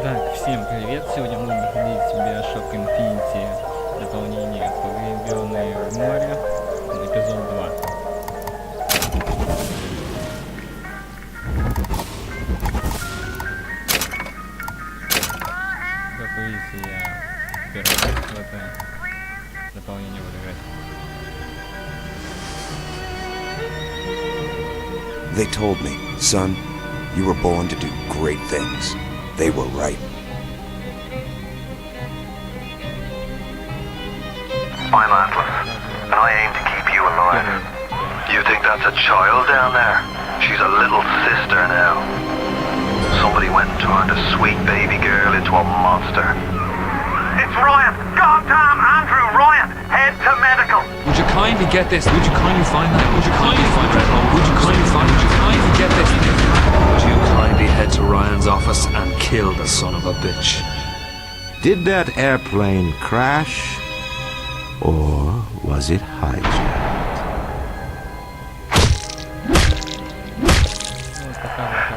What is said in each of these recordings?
Так, всем привет! Сегодня мы будем проходить Bioshok Infinity, дополнение «Погребенные в море», эпизод 2. Как вы видите, я первый раз в это дополнение буду играть. They told me, son, you were born to do great things. They were right. I'm Atlas, and I aim to keep you alive. You think that's a child down there? She's a little sister now. Somebody went and turned a sweet baby girl into a monster. It's Ryan! Goddamn Andrew Ryan! Head to medical! Would you kindly get this? Would you kindly find that? Would you kindly find that? Would you kindly find? Would you kindly get this? Would you kindly head to Ryan's office and kill the son of a bitch? Did that airplane crash? Or was it hijacked?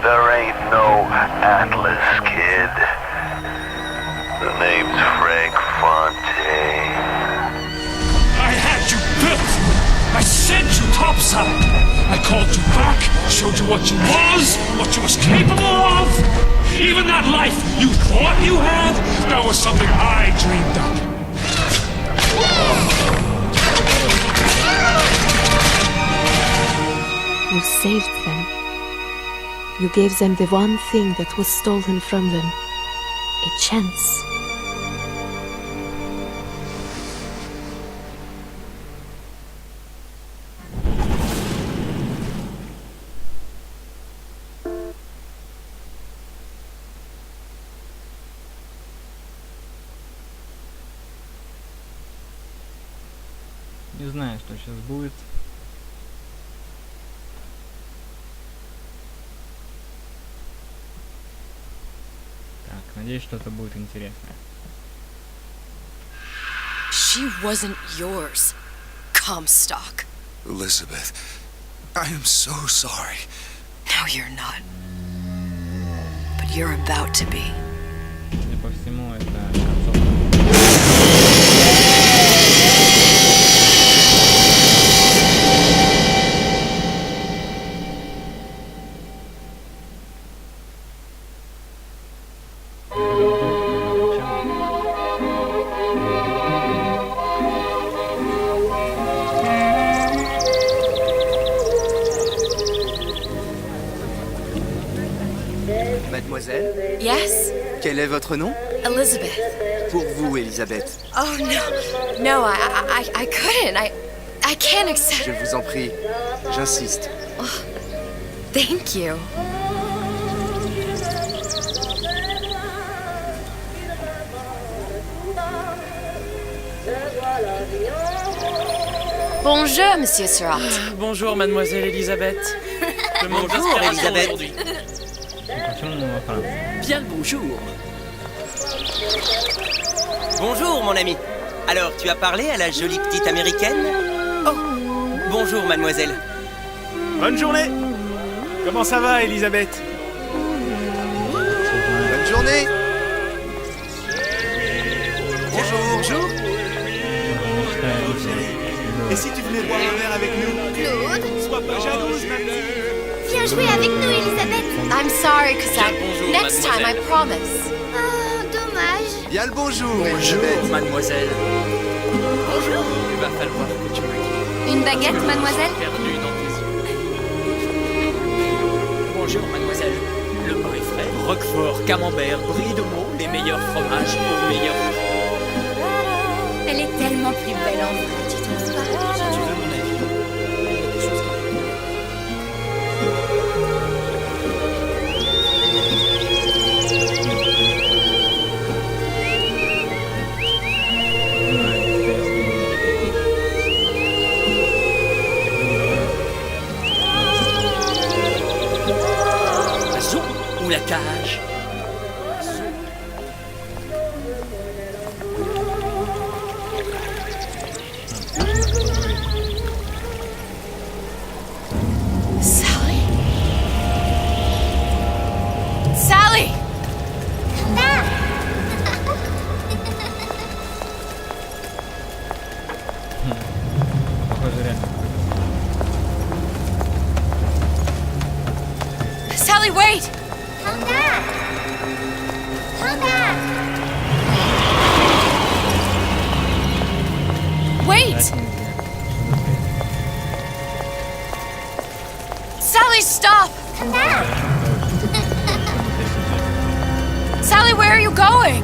There ain't no Atlas, kid. The name's Frank Fontaine. I had you built! I sent you topside! I called you back, showed you what you was capable of! Even that life you thought you had, that was something I dreamed up. You saved them. You gave them the one thing that was stolen from them. A chance. Не знаю, что сейчас будет. Так, надеюсь, что-то будет интересное. She wasn't yours, Comstock. Elizabeth, I am so sorry. No, you're not. But you're about to be. Судя по всему, это концовка. Mademoiselle, Yes? quel est votre nom? Elizabeth. Pour vous, Elisabeth. Oh, no. No, I couldn't. I can't accept. Je vous en prie, j'insiste. Thank you. Bonjour, Monsieur Surratt. Bonjour, mademoiselle Elisabeth. Je manque Bonjour, d'inspiration Elisabeth. aujourd'hui. Enfin, Bien le bonjour. Bonjour mon ami. Alors, tu as parlé à la jolie petite américaine? Oh, bonjour mademoiselle. Bonne journée. Comment ça va, Elisabeth? Bonne journée. Bonjour. Bonjour. Et si tu venais boire un verre avec nous? Claude? Sois pas jalouse, ma petite. Viens jouer avec nous, Elisabeth. I'm sorry, Cassandra. Bonjour, Next time, I mademoiselle. promise. Oh, dommage. Bien le bonjour, Bonjour, Elisabeth. mademoiselle. Bonjour. Il va falloir que tu me guides. Une baguette, mademoiselle? Perdu dans tes yeux. Bonjour, mademoiselle. Le pain est frais. Roquefort, camembert, brie de Meaux, les meilleurs fromages au meilleur prix. Elle est tellement plus belle en vrai, tu trouves pas? Si tu veux mon avis, il y a des choses qui... La zone ou la cage? are you going?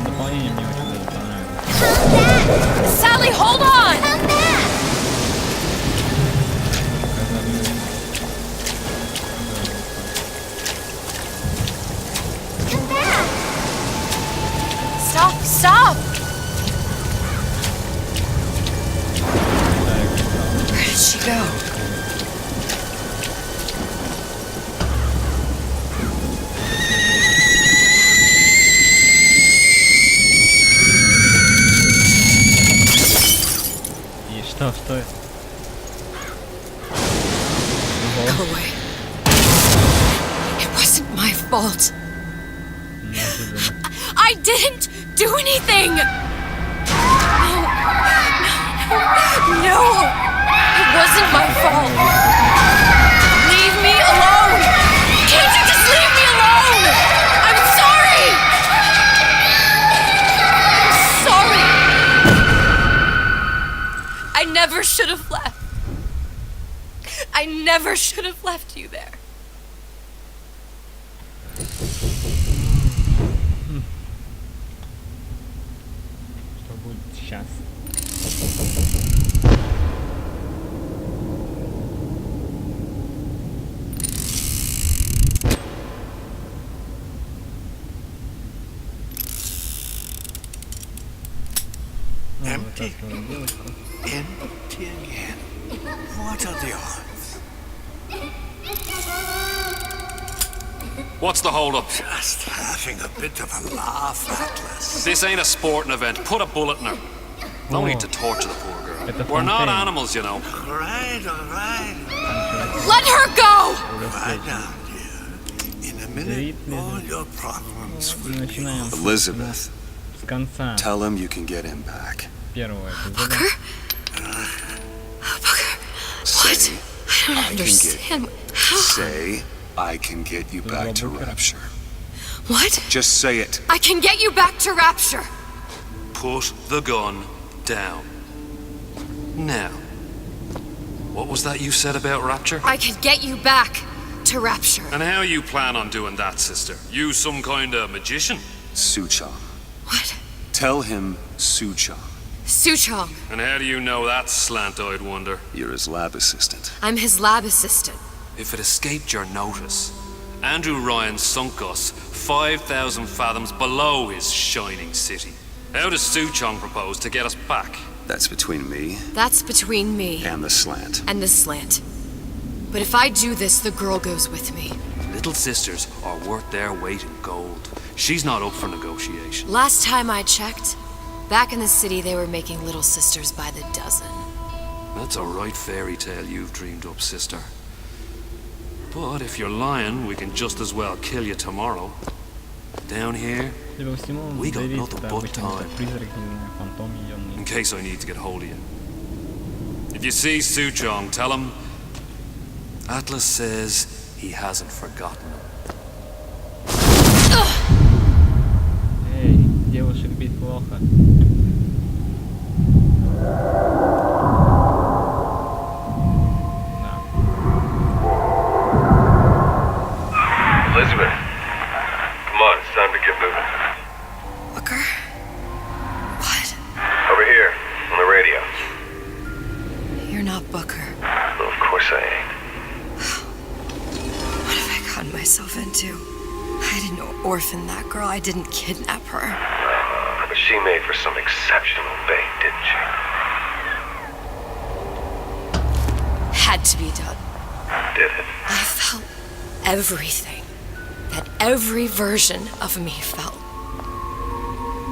Дополнение мне очень даже понравилось. Sally, hold on! Stop! Stop! Where did she go? Что это? Go away. It wasn't my fault. I didn't do anything! No! It wasn't my fault! Leave me alone! Can't you just leave me alone? I'm sorry! I'm sorry! I never should have left. I never should have left you there. Что будет сейчас? Empty? Empty again. What are the odds? What's the hold-up? Just having a bit of a laugh, Atlas. This ain't a sporting event. Put a bullet in her. No need to torture the poor girl. We're not animals, you know. All right. Let her go! Quiet down, dear. In a minute, all your problems will be over. Elizabeth, С конца tell him you can get him back. первого эпизода. Booker? Booker? What? I don't understand. Say, I can get you back to Rapture. What? Just say it. I can get you back to Rapture. Put the gun down. Now, what was that you said about Rapture? I can get you back to Rapture. And how you plan on doing that, sister? You some kind of magician? Suchong. What? Tell him Suchong. Suchong. And how do you know that, slant-eyed wonder? You're his lab assistant. I'm his lab assistant. If it escaped your notice, Andrew Ryan sunk us 5,000 fathoms below his shining city. How does Suchong propose to get us back? That's between me That's between me and the slant. and the slant. But if I do this, the girl goes with me. Little sisters are worth their weight in gold. She's not up for negotiation. Last time I checked, back in the city they were making little sisters by the dozen. That's a right fairy tale you've dreamed up, sister. But if you're lying, we can just as well kill you tomorrow. Down here, we got nothing but time. In case I need to get hold of you. If you see Suchong, tell him Atlas says he hasn't forgotten him. Эй, девушек бить плохо. Elizabeth, come on, it's time to get moving. Booker? What? Over here, on the radio. You're not Booker. Well, of course I ain't. What have I gotten myself into? I didn't orphan that girl. I didn't kidnap her. But she made for some exceptional bait, didn't she? Had to be done. Did it? I felt everything that every version of me felt.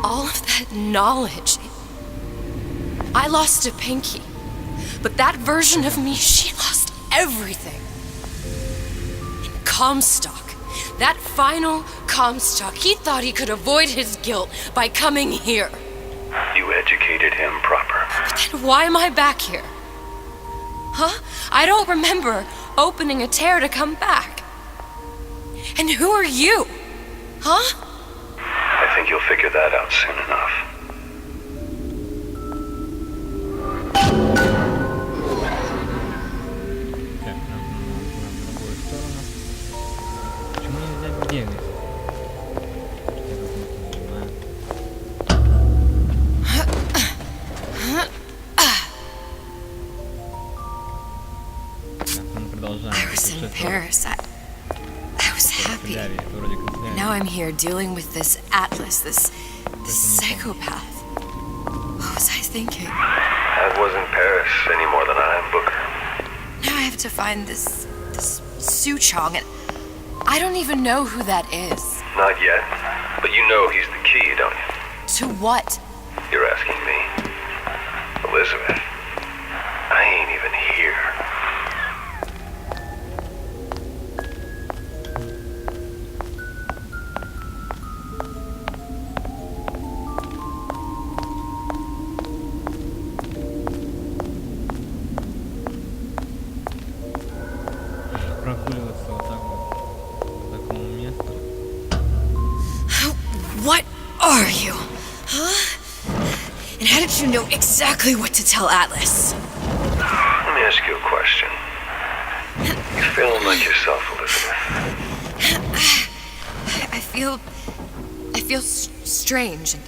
All of that knowledge. I lost a pinky, but that version of me, she lost everything. In Comstock, that final Comstock, he thought he could avoid his guilt by coming here. You educated him proper. But then why am I back here? Huh? I don't remember opening a tear to come back. And who are you? Huh? I think you'll figure that out soon enough. Так, нам в другую сторону. Почему нельзя бегать? Paris, I was happy. And now I'm here dealing with this Atlas, this psychopath. What was I thinking? That wasn't Paris any more than I am Booker. Now I have to find this Suchong, and I don't even know who that is. Not yet, but you know he's the key, don't you? To what? You're asking me. Elizabeth, I ain't even here. Прогуливаться вот так вот по такому месту. What are you? Huh? And how did you know exactly what to tell Atlas? Let me ask you a question. You feeling like yourself, Elizabeth? I feel strange and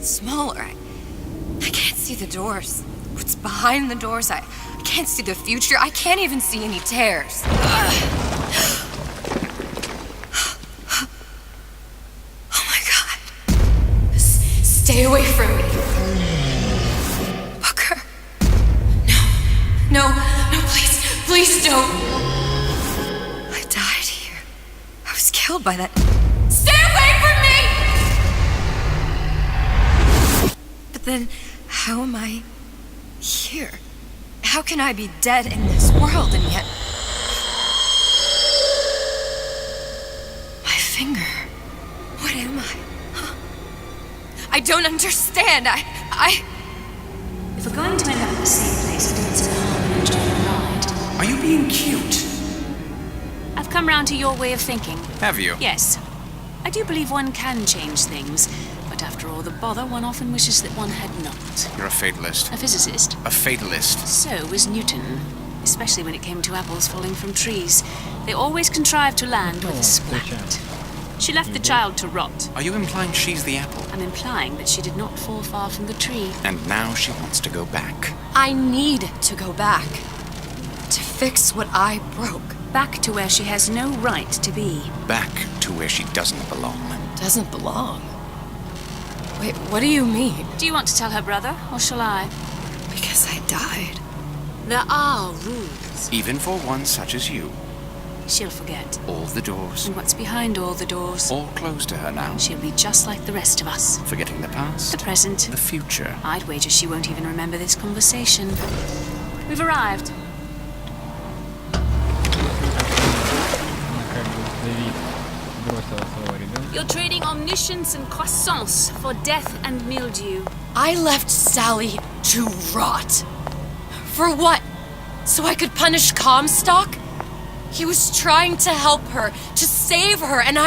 smaller. I can't see the doors. What's behind the doors? I can't see the future. I can't even see any tears. Oh my God. Stay away from me. Booker. No, please don't. I died here. I was killed by that. Stay away from me! But then, how am I here? How can I be dead in this world and yet... My finger. What am I? Huh? I don't understand. I... If we're going to end up in the same place, I think it's in harm and enjoy the ride. Are you being cute? I've come round to your way of thinking. Have you? Yes. I do believe one can change things, but after all the bother, one often wishes that one had not. You're a fatalist. A physicist. A fatalist. So was Newton, especially when it came to apples falling from trees. They always contrived to land with a splat. She left the child to rot. Are you implying she's the apple? I'm implying that she did not fall far from the tree. And now she wants to go back. I need to go back. To fix what I broke. Back to where she has no right to be. Back to where she doesn't belong. Doesn't belong? Wait, what do you mean? Do you want to tell her brother, or shall I? Because I died. There are rules. Even for one such as you. She'll forget. All the doors. And what's behind all the doors? All closed to her now. She'll be just like the rest of us. Forgetting the past. The present. The future. I'd wager she won't even remember this conversation. We've arrived. You're trading omniscience and croissance for death and mildew. I left Sally to rot. For what? So I could punish Comstock? He was trying to help her, to save her, and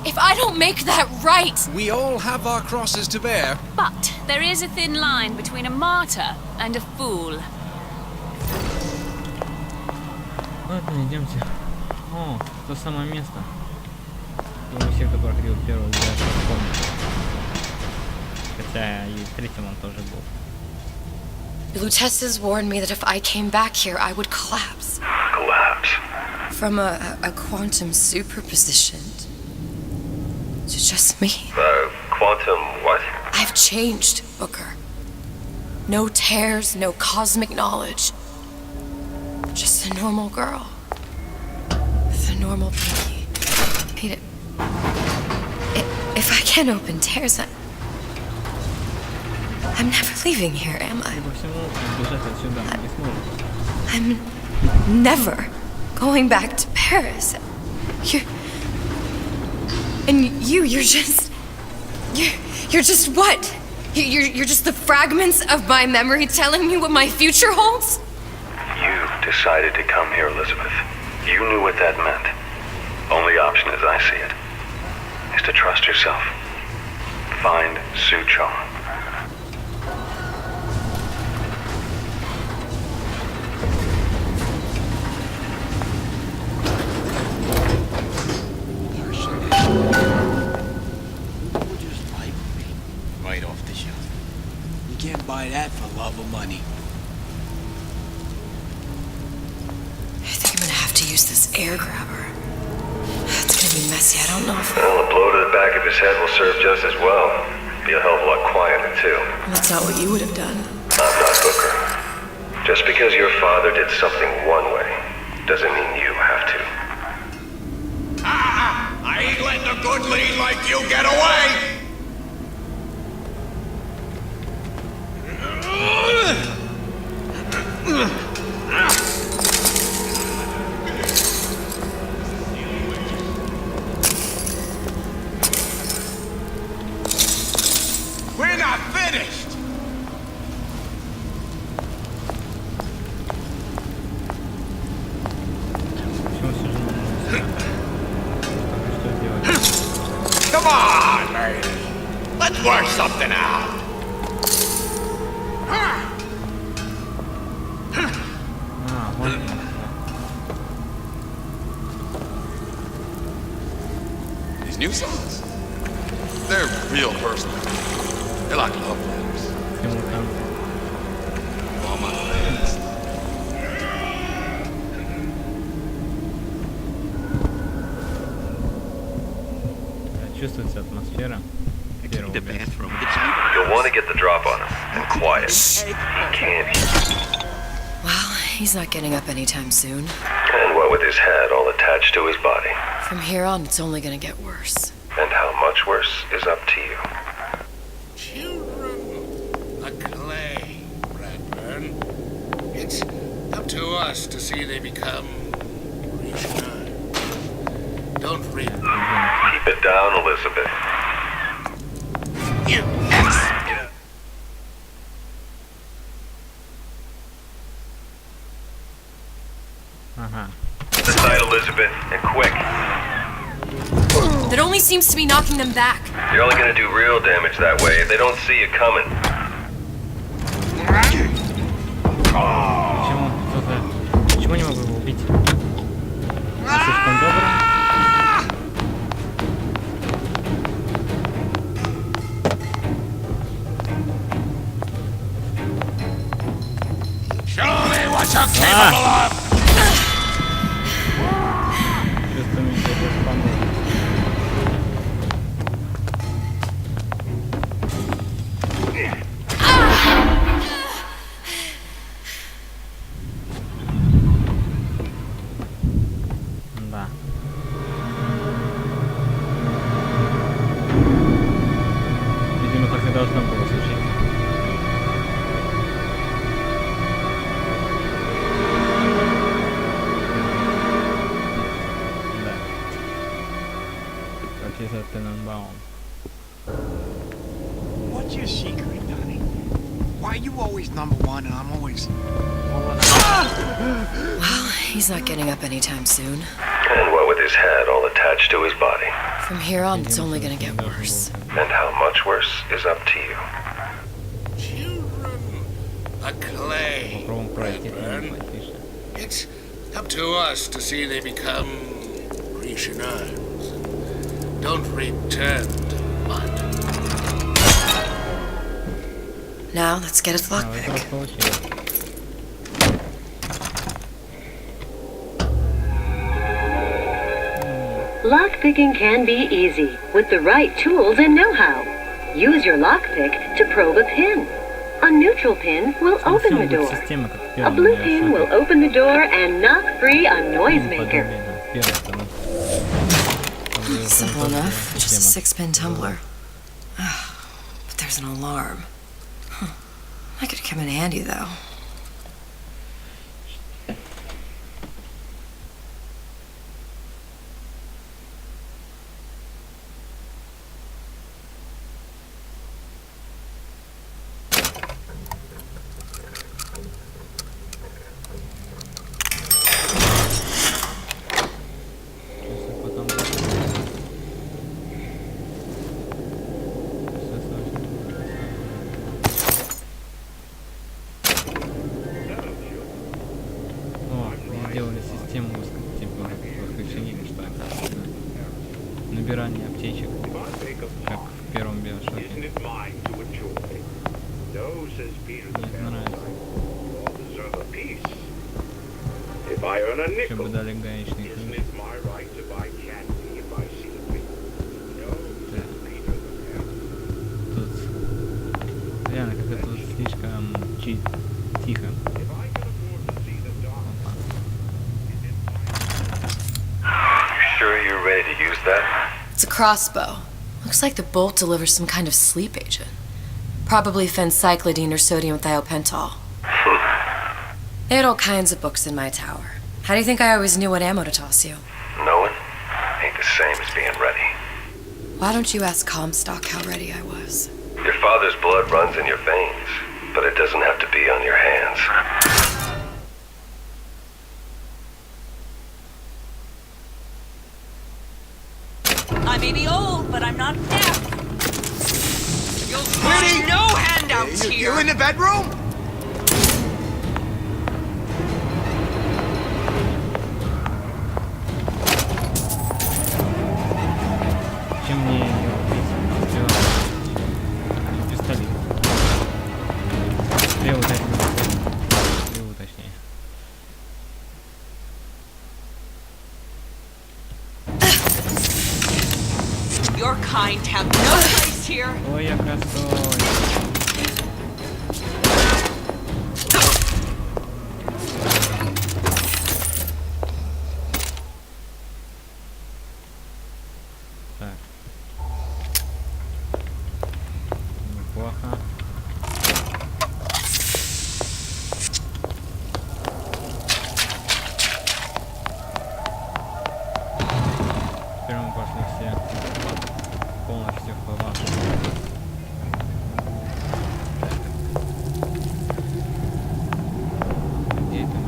if I don't make that right... We all have our crosses to bear. But there is a thin line between a martyr and a fool. Ладно, идемте. О, то самое место. Думаю, все, кто проходил первый взгляд, помнят. Хотя и в третьем он тоже был. Lutesses warned me that if I came back here, I would collapse. Collapse? From a quantum superposition to just me. Quantum what? I've changed, Booker. No tears, no cosmic knowledge. Just a normal girl. With a normal pinky. Peter, if I can't open tears, I'm never leaving here, am I? I'm never going back to Paris. You're just what? You're just the fragments of my memory telling me what my future holds? You decided to come here, Elizabeth. You knew what that meant. Only option, as I see it, is to trust yourself. Find Suchong. Right off the shelf. You can't buy that for love or money. I think I'm gonna have have to use this air grabber. It's gonna be messy. I don't know if... Well, a blow to the back of his head will serve just as well. Be a hell of a lot quieter, too. That's not what you would have done. I'm not Booker. Just because your father did something one way, doesn't mean you have to. I ain't letting a good lead like you get away! We're not finished! Come on, lady. Let's work something out. These new songs, they're real personal. They're like love letters. All my friends. Чувствуется атмосфера первого. You'll want to get the drop on him, and quiet. He can't hear. Well, he's not getting up anytime soon. And what with his head all attached to his body. From here on, it's only gonna get worse. And how much worse is up to you. Children, a clay, Bradburn. It's up to us to see they become Krishna. Don't read. Keep it down, Elizabeth. You. This night, Elizabeth, and quick. That only seems to be knocking them back. You're only gonna do real damage that way if they don't see you coming. Почему не могу его убить? Слишком добрый. Show me what you're capable of! Да. Видимо, так и должно было случиться. What's your secret, Donnie? Why are you always number one and I'm always... Well, he's not getting up anytime soon. And what with his head all attached to his body. From here on, it's only gonna get worse. And how much worse is up to you. Children, a clay, Bradburn. It's up to us to see they become Krishnas. Don't return to mud. Now, let's get its lockpick. Lockpicking can be easy with the right tools and know-how. Use your lockpick to probe a pin. A neutral pin will open the door. A blue pin will open the door and knock free a noisemaker. Simple enough, just a 6-pin tumbler. But there's an alarm. That could come in handy, though. Сделали систему типа подключения, что это набирание аптечек, как в первом Биошоке. Мне это нравится. If I earn a nickel. Чтобы дали гаечный ключ. Isn't it my right to buy candy if I see the people? No, Peter the Panther. Тут реально как-то тут слишком тихо. Sure you're ready to use that? It's a crossbow. Looks like the bolt delivers some kind of sleep agent. Probably phencyclidine or sodium thiopental. They had all kinds of books in my tower. How do you think I always knew what ammo to toss you? Knowing ain't the same as being ready. Why don't you ask Comstock how ready I was? Your father's blood runs in your veins, but it doesn't have to be on your hands. I may be old, but I'm not deaf. You'll find no handouts here. You in the bedroom? Чем мне его убить? Пистолет. Стрелу точнее. Your kind have no place here. Ой, я косой. Так. Неплохо. Теперь мы пошли все полностью в лаву. Где это мы?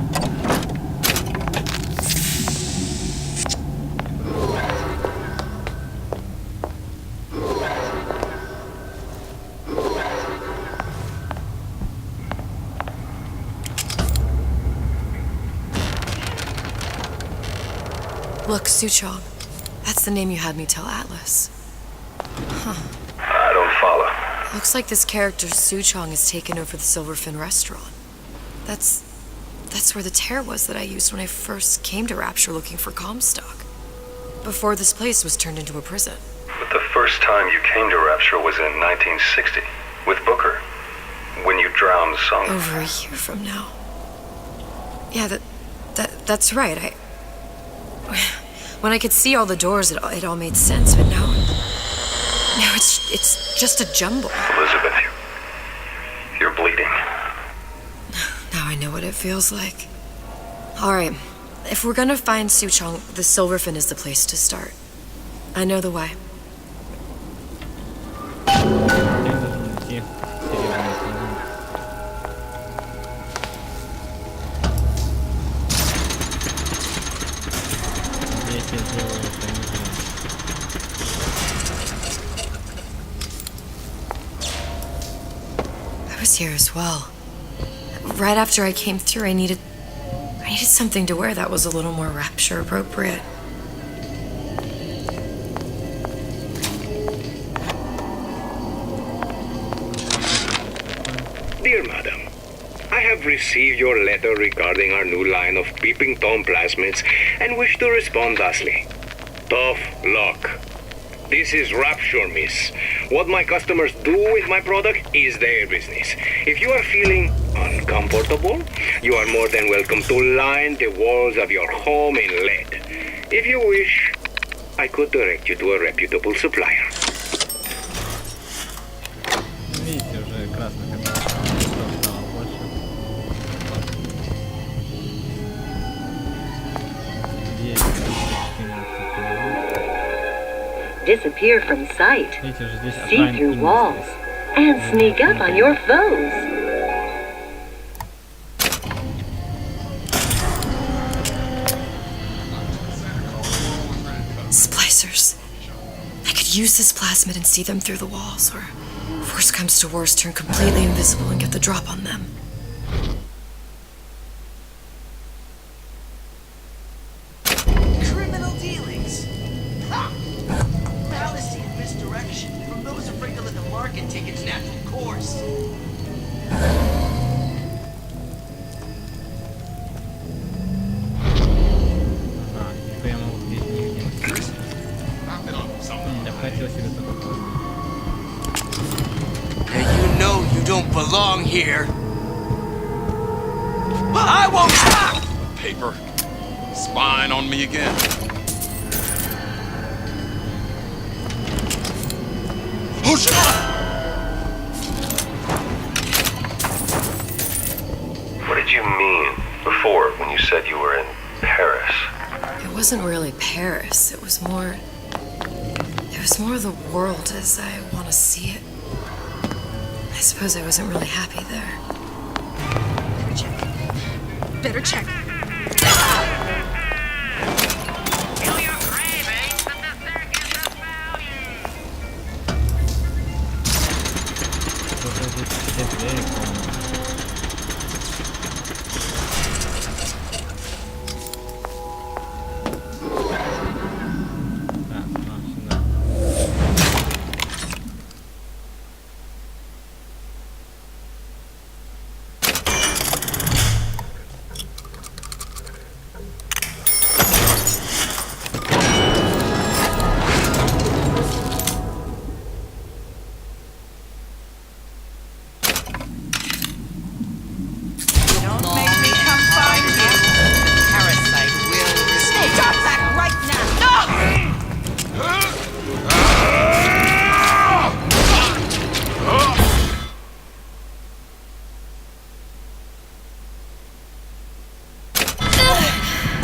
Look, Suchong. That's the name you had me tell Atlas. Huh. I don't follow. Looks like this character Suchong has taken over the Silverfin restaurant. That's where the tear was that I used when I first came to Rapture looking for Comstock. Before this place was turned into a prison. But the first time you came to Rapture was in 1960, with Booker, when you drowned Sung. Over a year from now. Yeah, that's right. When I could see all the doors, it all made sense, but now it's just a jumble. Elizabeth, you're bleeding. Now I know what it feels like. All right, if we're gonna find Suchong, the Silverfin is the place to start. I know the way. I was here as well. Right after I came through, I needed something to wear that was a little more Rapture appropriate. Dear Madam, I have received your letter regarding our new line of peeping Tom plasmids and wish to respond thusly. Tough luck. This is Rapture, miss. What my customers do with my product is their business. If you are feeling uncomfortable, you are more than welcome to line the walls of your home in lead. If you wish, I could direct you to a reputable supplier. Видите, уже красных стало больше. Disappear from sight, see through walls, and sneak up on your foes. Splicers. I could use this plasmid and see them through the walls, or if worst comes to worst, turn completely invisible and get the drop on them. Criminal dealings. Ha! Fallacy and misdirection from those afraid to let the market take its natural course. Now you know you don't belong here. I won't stop! Paper. Spying on me again. Oh, shit! What did you mean before when you said you were in Paris? It wasn't really Paris. It was more the world as I want to see it. I suppose I wasn't really happy there. Better check.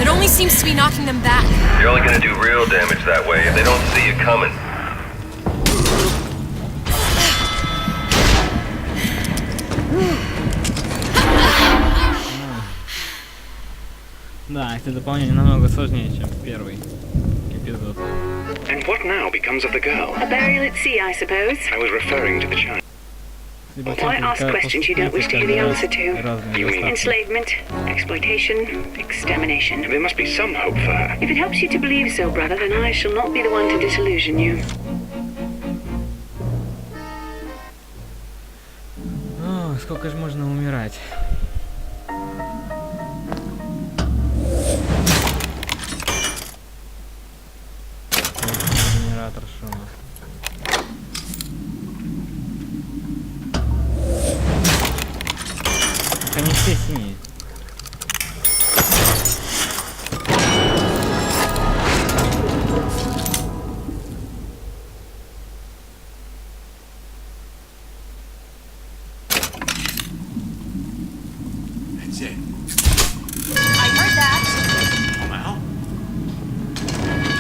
It only seems to be knocking them back. You're only gonna do real damage that way if they don't see you coming. Да, это дополнение намного сложнее, чем первый эпизод. And what now becomes of the girl? A burial at sea, I suppose. I was referring to the child. Why ask questions you don't wish to hear the answer to? You mean Enslavement, exploitation, extermination. there must be some hope for her? If it helps you to believe so, brother, then I shall not be the one to disillusion you. О, сколько же можно умирать? Генератор шума. Они все синие. That's it. I heard that. Well,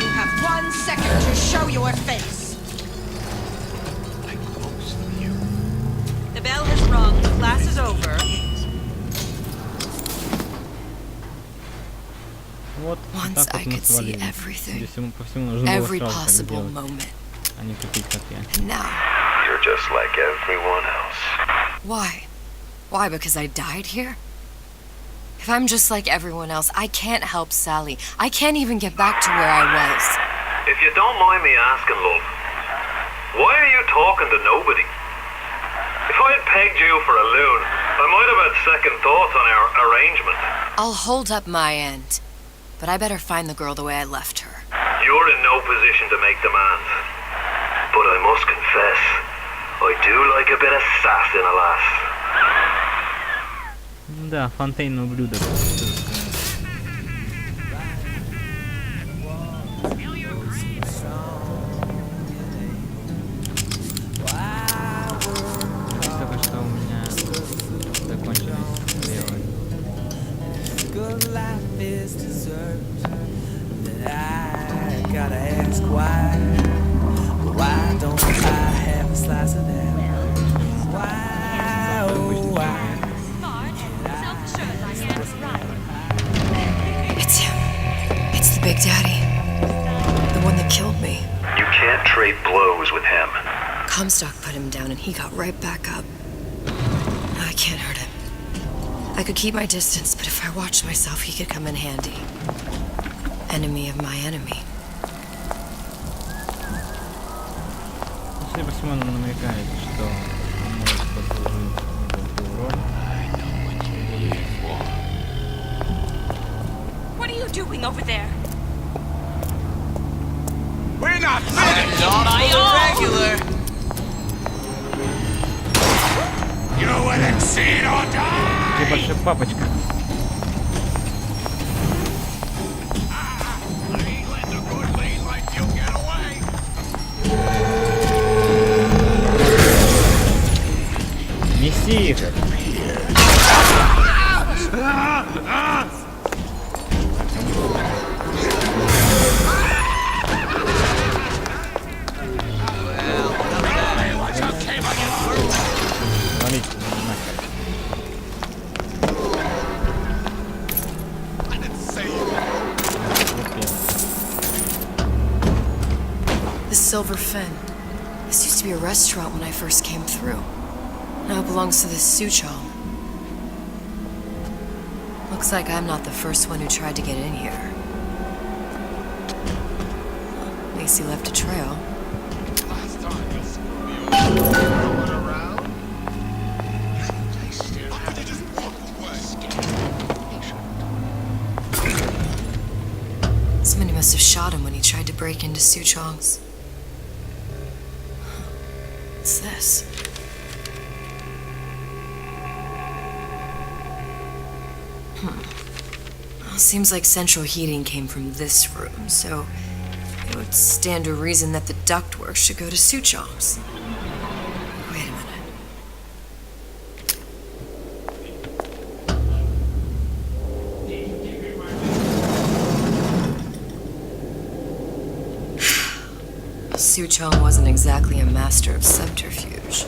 You have 1 second to show your face. like most of you. The bell has rung. Class is over. Вот Once так I вот мы could see свалили. everything. Здесь ему по всему нужно было Every сразу так possible делать, moment. а не купить как я. And now, You're just like everyone else. why? Why, because I died here? If I'm just like everyone else, I can't help Sally. I can't even get back to where I was. If you don't mind me asking, love, why are you talking to nobody? If I had pegged you for a loon, I might have had second thoughts on our arrangement. I'll hold up my end, but I better find the girl the way I left her. You're in no position to make demands. But I must confess, I do like a bit of sass in a lass. Да, фонтейный ублюдок. Только что у меня закончились стрелы. Gotta ask why don't I have a slice of that? Why, oh why? It's him. It's the Big Daddy. The one that killed me. You can't trade blows with him. Comstock put him down and he got right back up. No, I can't hurt him. I could keep my distance, but if I watched myself, he could come in handy. Enemy of my enemy. Судя по всему, он намекает, что он может послужить такую роль. What are you doing over there? We're not Not regular. большой папочка. Неси их! The Silver Fin. This used to be a restaurant when I first came through. Now it belongs to the Suchong. Looks like I'm not the first one who tried to get in here. Macy left a trail. Somebody must have shot him when he tried to break into Suchong's. What's this? Well, seems like central heating came from this room, so it would stand to reason that the ductwork should go to Suchong's. Wait a minute. Suchong wasn't exactly a master of subterfuge.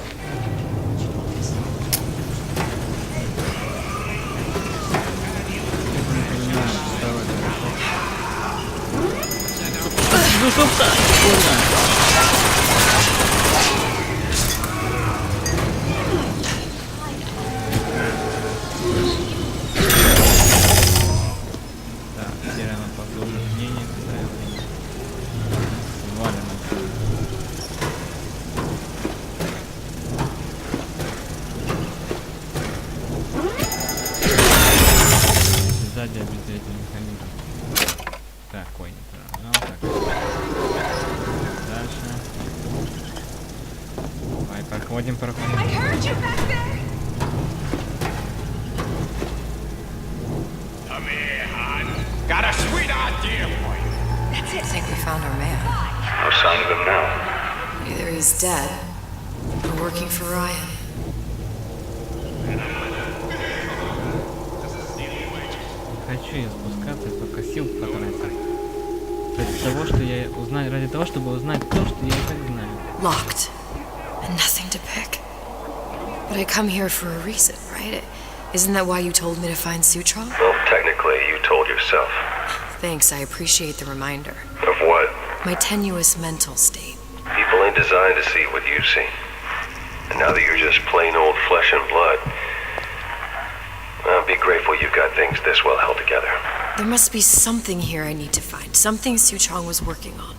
Сзади обязательно механизм. Так, ой, не прожал. Так. Дальше. Давай, проходим. Got a sweet idea for you. That's it. I think we found our man. No sign of him now. Either he's dead or working for Ryan. Хочу я спускаться, только сил потратил. Ради того, что я узнаю, ради того, чтобы узнать то, что я и так знаю. Locked. And nothing to pick. But I come here for a reason, right? Isn't that why you told me to find Suchong? Well, technically, you told yourself. Thanks, I appreciate the reminder. Of what? My tenuous mental state. People ain't designed to see what you see. And now that you're just plain old flesh and blood, well, be grateful you've got things this well held together. There must be something here I need to find. Something Suchong was working on.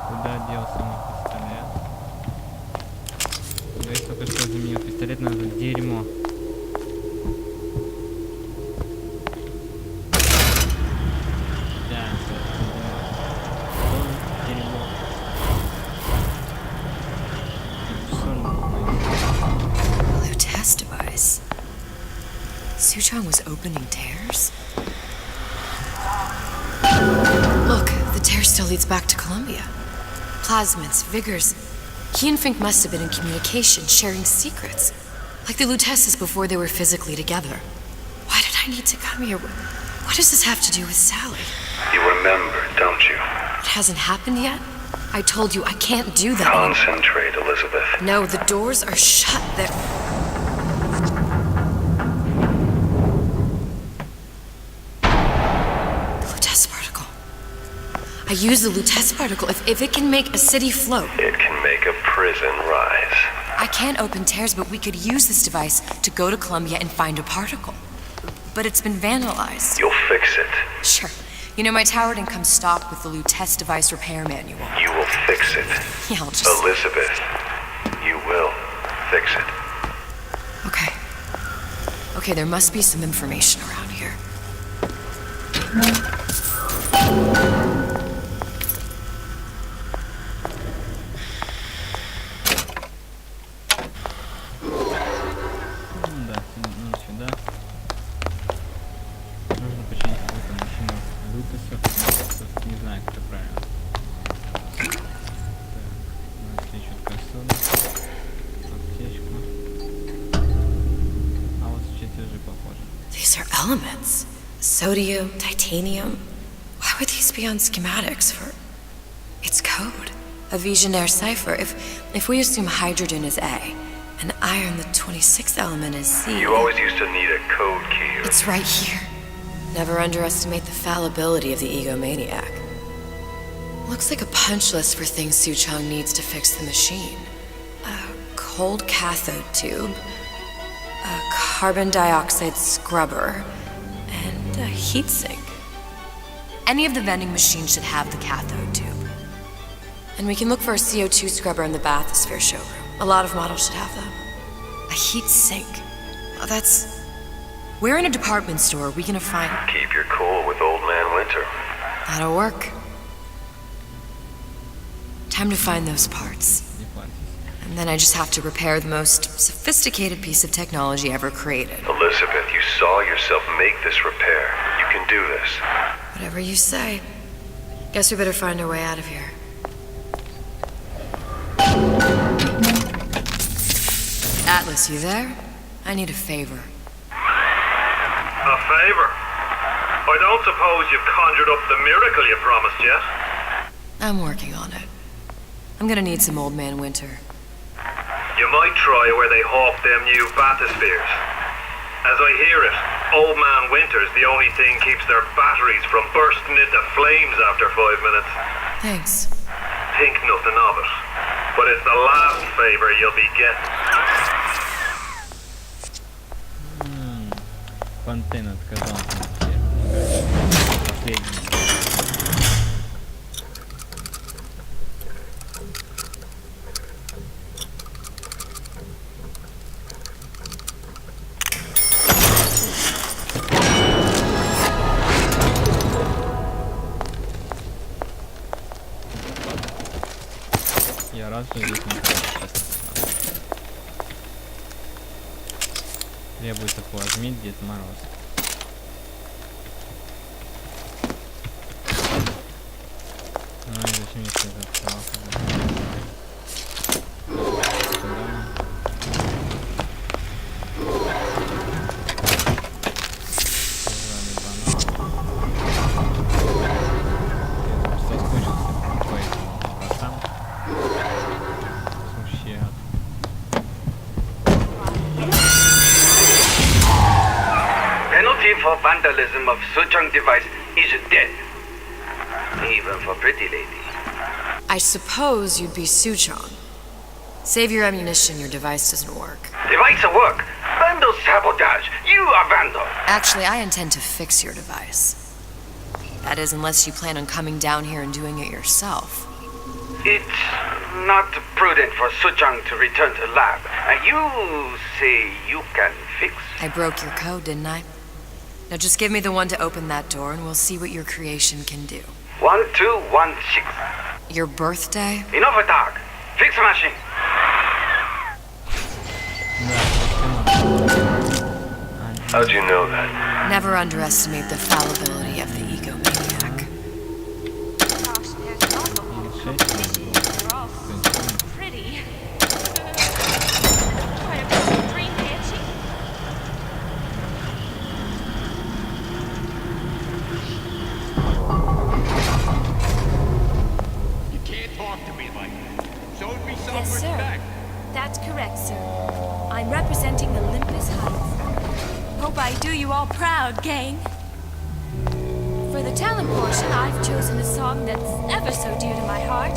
Куда делся мой пистолет? Здесь только что заменил пистолет на дерьмо. Suchong was opening tears? Look, the tear still leads back to Columbia. Plasmids, vigors. He and Fink must have been in communication, sharing secrets. Like the Lutesses before they were physically together. Why did I need to come here? What does this have to do with Sally? You remember, don't you? It hasn't happened yet? I told you I can't do that. Concentrate, Elizabeth. No, the doors are shut. They're... I use the Lutece particle. If it can make a city float... It can make a prison rise. I can't open tears, but we could use this device to go to Columbia and find a particle. But it's been vandalized. You'll fix it. Sure. You know, my tower didn't come stocked with the Lutece device repair manual. You will fix it. Yeah, I'll just... Elizabeth, you will fix it. Okay. Okay, there must be some information around here. Не знаю, как это правильно. Так, у нас еще косода. Аптечку. А вот чертежи похожи. These are elements. Sodium, titanium. Why would these be on schematics for... It's code. A Visionaire cipher. If we assume hydrogen is A, and iron, the 26th element, is C... You always used to need a code key. It's right here. Never underestimate the fallibility of the egomaniac. Looks like a punch list for things Suchong needs to fix the machine. A cold cathode tube, a carbon dioxide scrubber, and a heatsink. Any of the vending machines should have the cathode tube. And we can look for a CO2 scrubber in the bathysphere showroom. A lot of models should have them. A heatsink. Oh, that's... Where in a department store are we gonna find... Keep your cool with Old Man Winter. That'll work. Time to find those parts. And then I just have to repair the most sophisticated piece of technology ever created. Elizabeth, you saw yourself make this repair. You can do this. Whatever you say. Guess we better find our way out of here. Atlas, you there? I need a favor. A favor? I don't suppose you've conjured up the miracle you promised yet? I'm working on it. I'm gonna need some Old Man Winter. You might try where they hawk them new bathyspheres. As I hear it, Old Man Winter's the only thing keeps their batteries from bursting into flames after 5 minutes. Thanks. Think nothing of it. But it's the last favor you'll be getting. Фонтен отказался. Последний. Я рад, что здесь не требуется плазмит Дед Мороз. Ну и зачем мне все это осталось? For vandalism of Suchong device is death. Even for pretty lady. I suppose you'd be Suchong. Save your ammunition, your device doesn't work. Device will work. Vandal sabotage. You are vandal. Actually, I intend to fix your device. That is, unless you plan on coming down here and doing it yourself. It's not prudent for Suchong to return to lab. You say you can fix? I broke your code, didn't I? Now just give me the one to open that door and we'll see what your creation can do. 1216. Your birthday? Enough of talk. Fix the machine. How'd you know that? Never underestimate the fallibility of the egomaniac. Pretty. Yes, sir. That's correct, sir. I'm representing Olympus Heights. Hope I do you all proud, gang. For the talent portion, I've chosen a song that's ever so dear to my heart,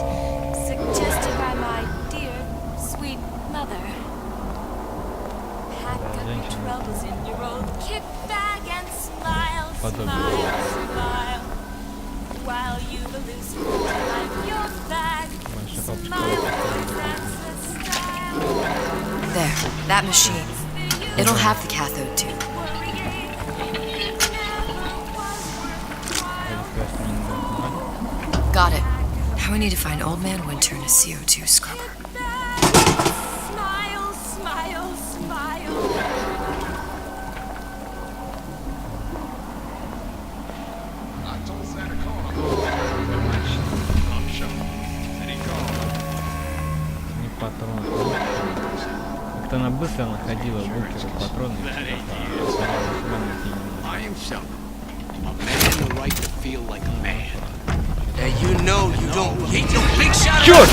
suggested by my dear, sweet mother. Pack up your troubles in your old kit bag and smile, smile, smile. While you elusive like your bag. There, that machine. It'll have the cathode tube. Got it. Now we need to find Old Man Winter and a CO2 scrubber. Smile, smile, smile. I told Santa Claus как-то она быстро находила бункеры, патроны. I am Sheldon. A man the right to feel like a man. And you know you don't hit your big shot. Черт!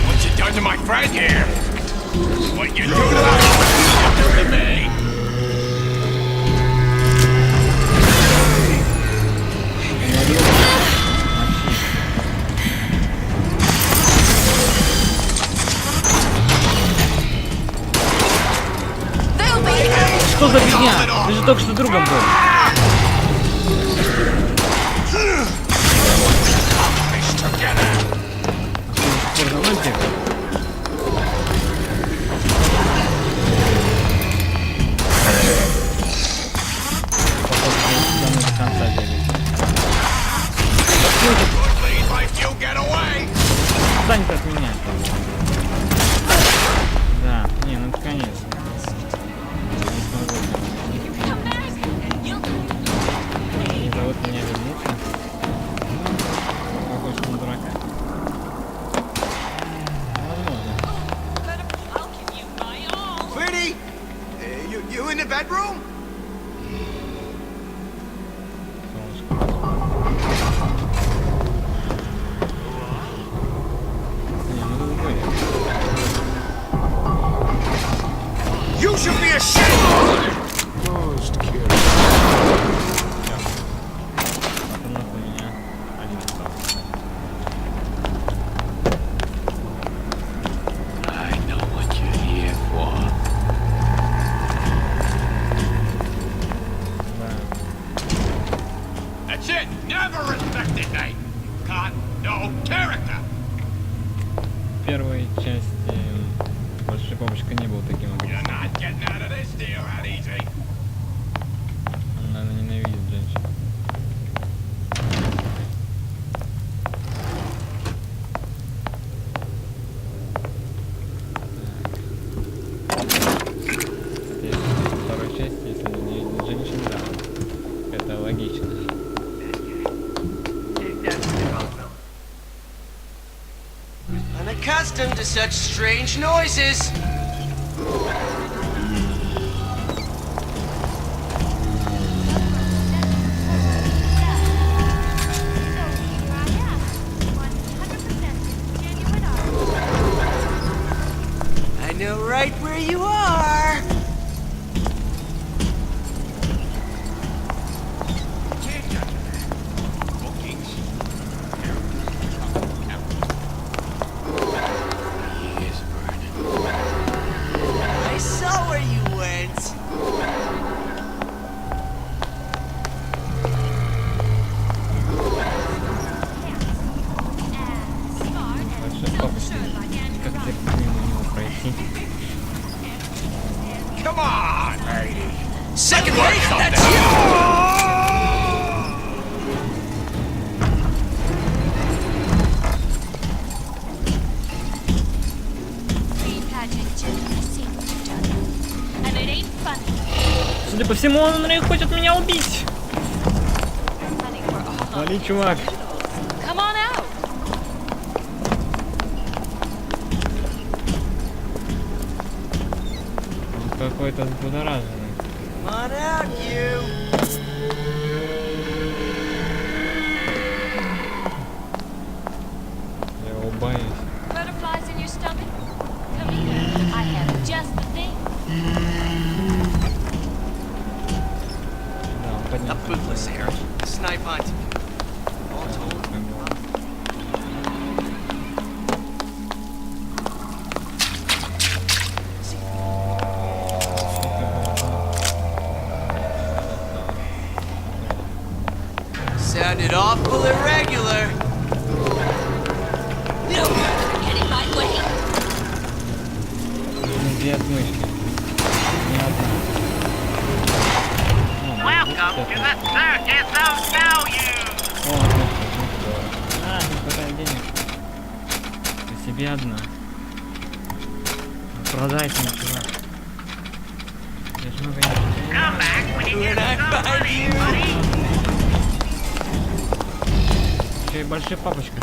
What you done to my friend here? What you do to us, you do to me. Что за фигня? Ты же только что другом был. Отстань от меня. Да, не, ну это конечно. Не зовут меня вернуться. Похож на дурака. Возможно. Pretty, you in the bedroom? You should be ashamed! Most I know what you're here for. That's it! Never respected me! Got no character! В первой части большой папочка не был таким агрессивным. Он, наверное, ненавидит женщин. Второй части, если ненавидит женщин, да, это логично. Unaccustomed to such strange noises. I know right where you are. I saw where you went. Большой папочка, как тебе мимо него пройти? Come on, lady. Second wave, that's you! Судя по всему, он хочет меня убить. Вали, чувак. Он какой-то взбудораженный. Come on out, you! Я его боюсь. Butterflies in your stomach? Come here. I have just the thing. Да, он поднялся. A bootless hair. Snipe on you. All told. Sounded awful irregular. You get in my way. Две отмычки. Не одна. Welcome to the circus of value. О, отлично. А, не хватает денег. Ты себе одна. Продайте мне, чувак. Come back when you get some money, buddy. Еще и большой папочка.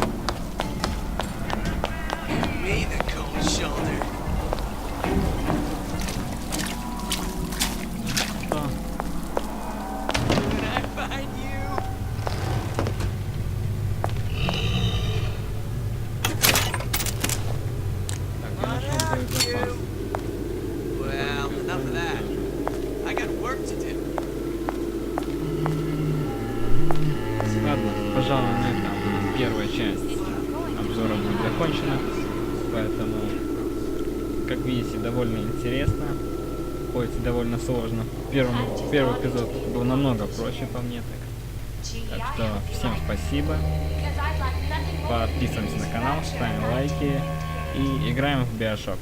Me the cold shoulder. Что? When I find you. Так, я нашел боезапас. Well, enough of that. I got work to do. Ладно, пожалуй, на этом первая часть обзора будет закончена. Поэтому, как видите, довольно интересно, хоть и довольно сложно. Первый эпизод был намного проще по мне. Так что всем спасибо. Подписываемся на канал, ставим лайки и играем в Bioshok.